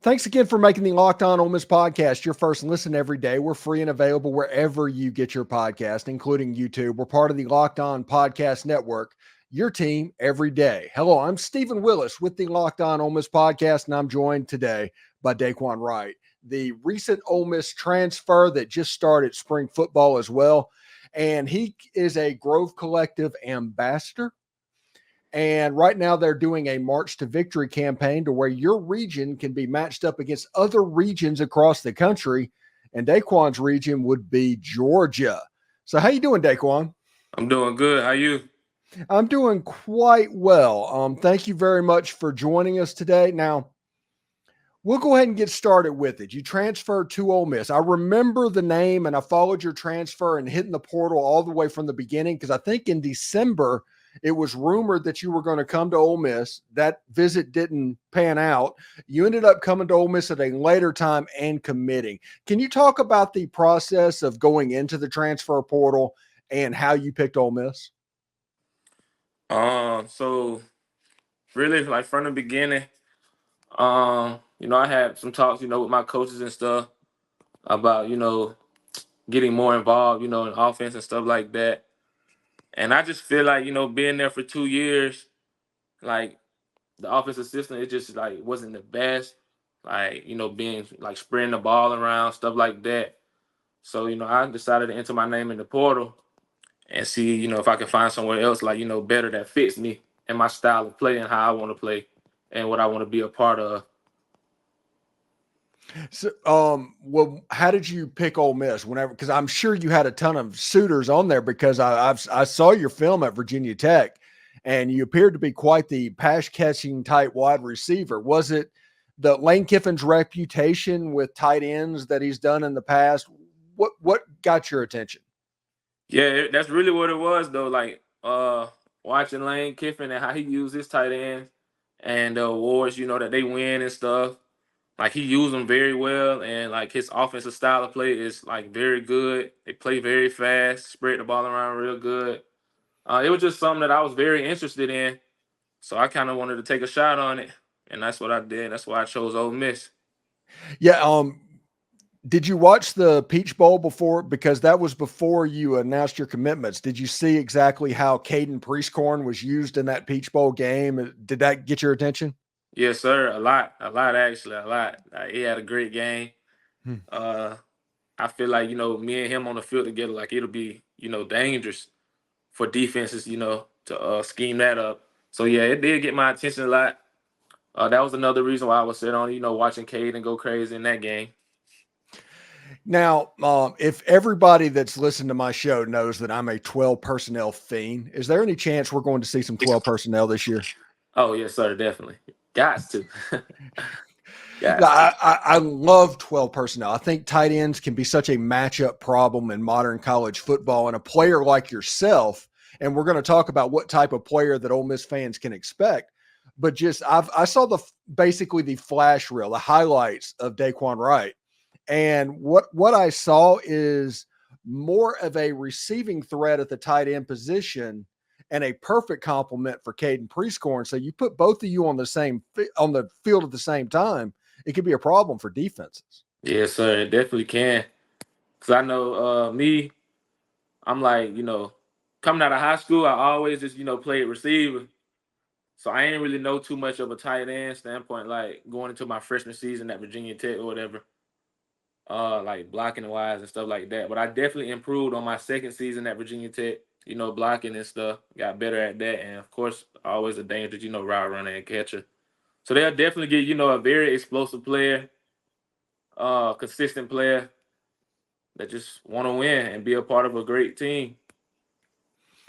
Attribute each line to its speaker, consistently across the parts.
Speaker 1: Thanks again for making the Locked On Ole Miss podcast your first listen every day. We're free and available wherever you get your podcast, including YouTube. We're part of the Locked On Podcast Network, your team every day. Hello, I'm Stephen Willis with the Locked On Ole Miss podcast, and I'm joined today by Dae'quan Wright, the recent Ole Miss transfer that just started spring football as well. And he is a Grove Collective ambassador. And right now they're doing a March to Victory campaign to where your region can be matched up against other regions across the country. And Dae'Quan's region would be Georgia. So how you doing, Dae'Quan?
Speaker 2: I'm doing good. How you?
Speaker 1: I'm doing quite well. Thank you very much for joining us today. Now, we'll go ahead and get started with it. You transferred to Ole Miss. I remember the name, and I followed your transfer and hitting the portal all the way from the beginning because I think in December – it was rumored that you were going to come to Ole Miss. That visit didn't pan out. You ended up coming to Ole Miss at a later time and committing. Can you talk about the process of going into the transfer portal and how you picked Ole Miss?
Speaker 2: So really, like from the beginning, I had some talks, with my coaches and stuff about, getting more involved, in offense and stuff like that. And I just feel like, being there for 2 years, like the offensive system, it just like wasn't the best. Like, being like spreading the ball around, stuff like that. So, I decided to enter my name in the portal and see, if I can find somewhere else like, better that fits me and my style of play and how I want to play and what I want to be a part of.
Speaker 1: So, well, how did you pick Ole Miss? Whenever, because I'm sure you had a ton of suitors on there because I saw your film at Virginia Tech, and you appeared to be quite the pass catching type wide receiver. Was it the Lane Kiffin's reputation with tight ends that he's done in the past? What got your attention?
Speaker 2: Yeah, that's really what it was though. Like watching Lane Kiffin and how he used his tight ends and the awards, that they win and stuff. Like he used them very well, and like his offensive style of play is like very good. They play very fast, spread the ball around real good. It was just something that I was very interested in, so I kind of wanted to take a shot on it, and that's what I did. That's why I chose Ole Miss.
Speaker 1: Yeah. Did you watch the Peach Bowl before? Because that was before you announced your commitments. Did you see exactly how Caden Prieskorn was used in that Peach Bowl game? Did that get your attention?
Speaker 2: Yes, sir. A lot actually, a lot. He had a great game.
Speaker 1: Hmm.
Speaker 2: I feel like me and him on the field together, like it'll be dangerous for defenses, to scheme that up. So yeah, it did get my attention a lot. That was another reason why I was sitting on, watching Caden go crazy in that game.
Speaker 1: Now, if everybody that's listened to my show knows that I'm a 12 personnel fiend, is there any chance we're going to see some 12 personnel this year?
Speaker 2: Oh, yes, sir, definitely. Got to.
Speaker 1: I love 12 personnel. I think tight ends can be such a matchup problem in modern college football. And a player like yourself, and we're going to talk about what type of player that Ole Miss fans can expect. But just I saw basically the flash reel, the highlights of Dae'Quan Wright. And what I saw is more of a receiving threat at the tight end position and a perfect complement for Caden Prieskorn. So you put both of you on the field at the same time, it could be a problem for defenses.
Speaker 2: Yes, sir, it definitely can. Because I know me, I'm like, coming out of high school, I always just, played receiver. So I ain't really know too much of a tight end standpoint, like going into my freshman season at Virginia Tech or whatever. Like blocking wise and stuff like that. But I definitely improved on my second season at Virginia Tech, blocking and stuff. Got better at that. And of course, always a dangerous, route runner and catcher. So they'll definitely get, a very explosive player, consistent player that just want to win and be a part of a great team.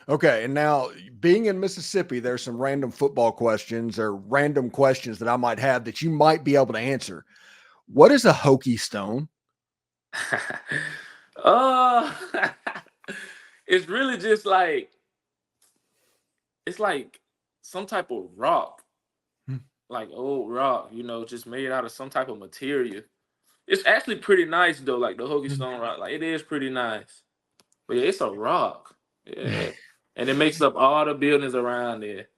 Speaker 1: Okay, and now being in Mississippi, there's some random football questions or random questions that I might have that you might be able to answer. What is a Hokie stone?
Speaker 2: uh, it's really just like, it's like some type of rock, like old rock, just made out of some type of material. It's actually pretty nice though, like the Hokie Stone rock. Like it is pretty nice. But yeah, it's a rock. Yeah. And it makes up all the buildings around there.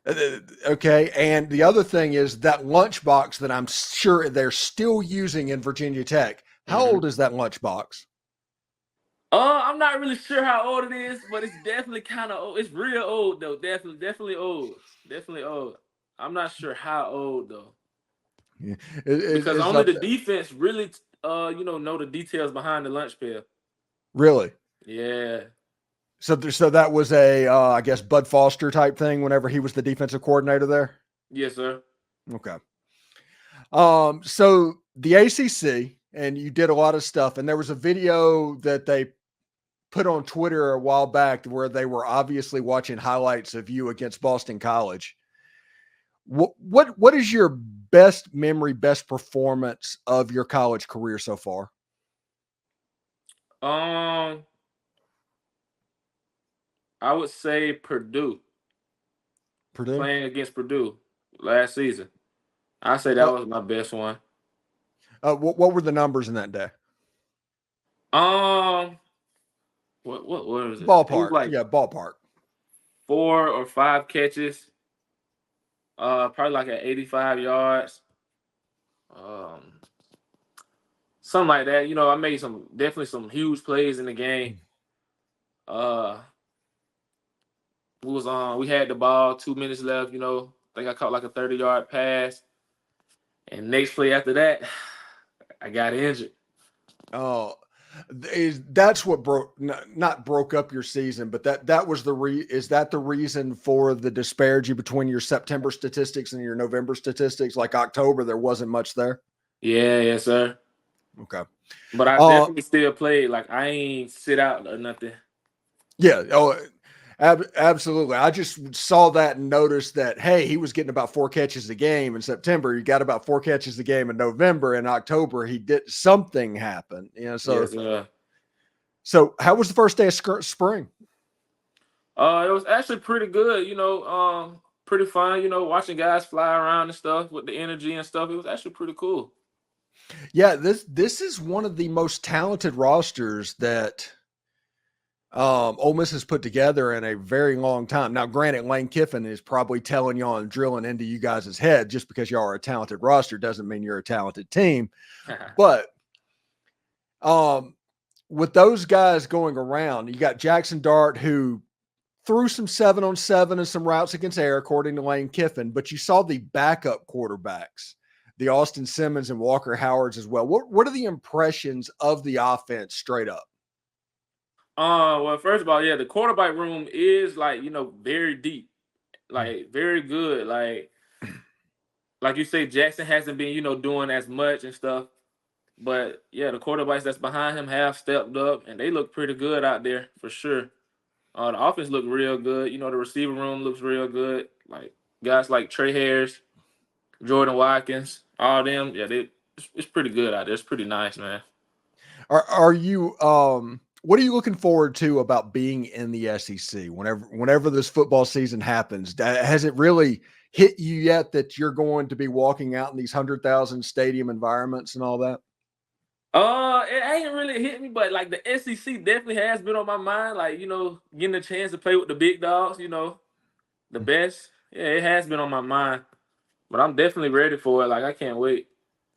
Speaker 1: Okay. And the other thing is that lunchbox that I'm sure they're still using in Virginia Tech. How
Speaker 2: Mm-hmm.
Speaker 1: old is that lunchbox?
Speaker 2: I'm not really sure how old it is, but it's definitely kind of old. It's real old though. Definitely old. Definitely old. I'm not sure how old though,
Speaker 1: Yeah.
Speaker 2: because
Speaker 1: It's
Speaker 2: only
Speaker 1: up
Speaker 2: the
Speaker 1: there.
Speaker 2: defense really, know the details behind the lunch pail.
Speaker 1: Really?
Speaker 2: Yeah.
Speaker 1: So that was a, I guess, Bud Foster type thing whenever he was the defensive coordinator there.
Speaker 2: Yes, sir.
Speaker 1: Okay. So the ACC, and you did a lot of stuff, and there was a video that they put on Twitter a while back where they were obviously watching highlights of you against Boston College. What is your best memory, best performance of your college career so far?
Speaker 2: Um, I would say Purdue,
Speaker 1: Purdue.
Speaker 2: playing against Purdue last season. I say that
Speaker 1: Uh,
Speaker 2: was my best one.
Speaker 1: what were the numbers in that day?
Speaker 2: Um, what was it? It was
Speaker 1: Ballpark.
Speaker 2: like
Speaker 1: Yeah, ballpark.
Speaker 2: 4 or 5 catches. Probably like at 85 yards. Um, something like that. I made definitely some huge plays in the game. Uh, we had the ball, 2 minutes left. I think I caught like a 30-yard pass, and next play after that, I got injured.
Speaker 1: Oh, that's what broke, not broke up your season, but that was is that the reason for the disparity between your September statistics and your November statistics? Like October, there wasn't much there.
Speaker 2: Yeah, yes, sir.
Speaker 1: Okay.
Speaker 2: But I
Speaker 1: Uh,
Speaker 2: definitely still played. Like I ain't sit out or nothing.
Speaker 1: yeah. Oh, absolutely. I just saw that and noticed that, hey, he was getting about 4 catches a game in September. He got about 4 catches a game in November. In October, he did something happen.
Speaker 2: Yes,
Speaker 1: So how was the first day of spring?
Speaker 2: it was actually pretty good. Pretty fun. Watching guys fly around and stuff with the energy and stuff. It was actually pretty cool.
Speaker 1: Yeah, this is one of the most talented rosters that Ole Miss has put together in a very long time. Now, granted, Lane Kiffin is probably telling y'all and drilling into you guys' head just because y'all are a talented roster doesn't mean you're a talented team. But with those guys going around, you got Jaxson Dart who threw some 7-on-7 and some routes against air, according to Lane Kiffin. But you saw the backup quarterbacks, the Austin Simmons and Walker Howards as well. What are the impressions of the offense straight up?
Speaker 2: Well, first of all, yeah, the quarterback room is like, very deep, like very good. Like you say, Jaxson hasn't been, doing as much and stuff. But yeah, the quarterbacks that's behind him have stepped up and they look pretty good out there for sure. The offense looked real good. The receiver room looks real good. Like guys like Trey Harris, Jordan Watkins, all them, yeah, it's pretty good out there. It's pretty nice, man.
Speaker 1: Are you what are you looking forward to about being in the SEC whenever this football season happens? Has it really hit you yet that you're going to be walking out in these 100,000 stadium environments and all that?
Speaker 2: It ain't really hit me, but like the SEC definitely has been on my mind. Like, getting a chance to play with the big dogs, the best. Yeah, it has been on my mind. But I'm definitely ready for it. Like I can't wait.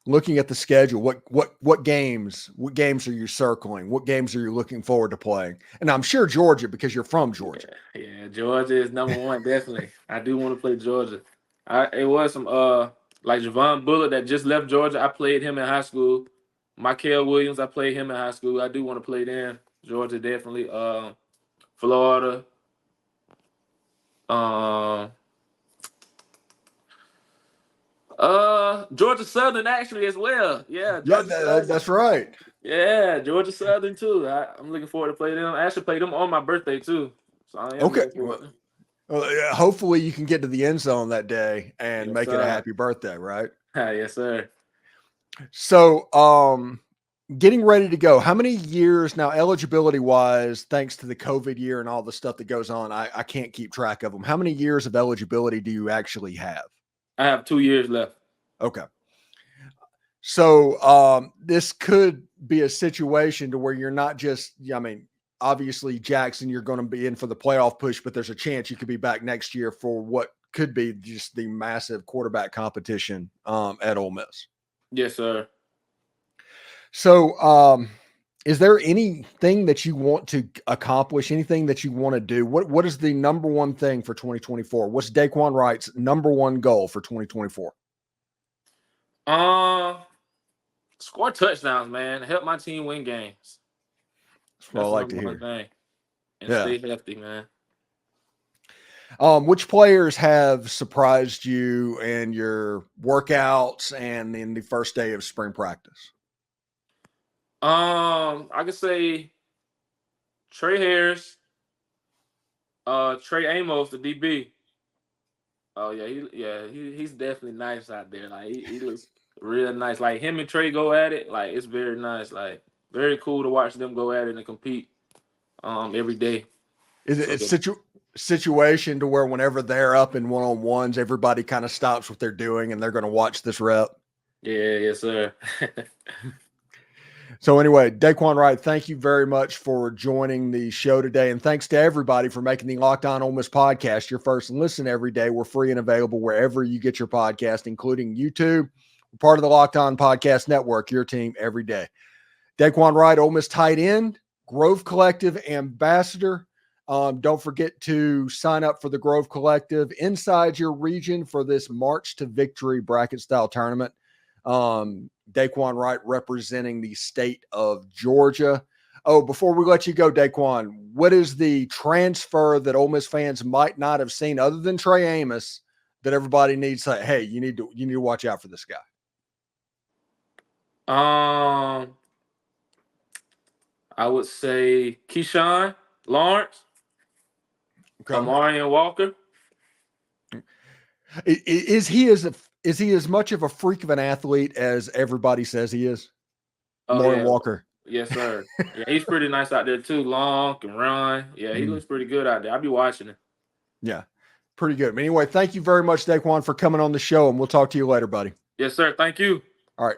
Speaker 1: Looking at the schedule, what games are you circling? What games are you looking forward to playing? And I'm sure Georgia because you're from Georgia.
Speaker 2: Yeah, Georgia is number one, definitely. I do want to play Georgia. It was some like Javon Bullock that just left Georgia. I played him in high school. Michael Williams, I played him in high school. I do want to play them. Georgia definitely. Florida. Um Georgia Southern actually as well. Yeah,
Speaker 1: Yeah,
Speaker 2: Georgia Southern.
Speaker 1: that's right.
Speaker 2: Yeah, Georgia Southern too. I'm looking forward to play them. I actually played them on my birthday too. So I am
Speaker 1: Okay.
Speaker 2: looking forward.
Speaker 1: Well, hopefully you can get to the end zone that day and
Speaker 2: Yes,
Speaker 1: make it a
Speaker 2: sir.
Speaker 1: happy birthday, right?
Speaker 2: Yes, sir.
Speaker 1: So, getting ready to go. How many years now, eligibility wise, thanks to the COVID year and all the stuff that goes on? I can't keep track of them. How many years of eligibility do you actually have?
Speaker 2: I have 2 years left.
Speaker 1: Okay. So, this could be a situation to where you're not just, I mean, obviously Jaxson, you're going to be in for the playoff push, but there's a chance you could be back next year for what could be just the massive quarterback competition at Ole Miss.
Speaker 2: Yes, sir.
Speaker 1: So, is there anything that you want to accomplish? Anything that you want to do? What is the number one thing for 2024? What's Dae'quan Wright's number one goal for 2024?
Speaker 2: Score touchdowns, man. Help my team win games.
Speaker 1: That's what I like to hear.
Speaker 2: Thing. And stay healthy, man.
Speaker 1: Which players have surprised you in your workouts and in the first day of spring practice?
Speaker 2: I could say Trey Harris, Trey Amos, the DB. Oh yeah, he's definitely nice out there. Like he looks real nice. Like him and Trey go at it. Like it's very nice. Like very cool to watch them go at it and compete every day.
Speaker 1: Is it situation to where whenever they're up in one-on-ones, everybody kind of stops what they're doing and they're going to watch this rep?
Speaker 2: Yeah, yes, sir.
Speaker 1: So anyway, Dae'quan Wright, thank you very much for joining the show today. And thanks to everybody for making the Locked On Ole Miss podcast your first listen every day. We're free and available wherever you get your podcast, including YouTube. We're part of the Locked On Podcast Network, your team every day. Dae'quan Wright, Ole Miss tight end, Grove Collective ambassador. Don't forget to sign up for the Grove Collective inside your region for this March to Victory bracket style tournament. Dae'quan Wright representing the state of Georgia. Oh, before we let you go, Dae'quan, what is the transfer that Ole Miss fans might not have seen other than Trey Amos that everybody needs to say, hey, you need to watch out for this guy?
Speaker 2: I would say Keyshawn Lawrence, Amarian Walker.
Speaker 1: Is he as much of a freak of an athlete as everybody says he is? Lauren Walker.
Speaker 2: Yes, sir. Yeah, he's pretty nice out there too. Long, can run. Yeah, he looks pretty good out there. I'll be watching him.
Speaker 1: Yeah, pretty good. But anyway, thank you very much, Dae'quan, for coming on the show, and we'll talk to you later, buddy.
Speaker 2: Yes, sir. Thank you.
Speaker 1: All right.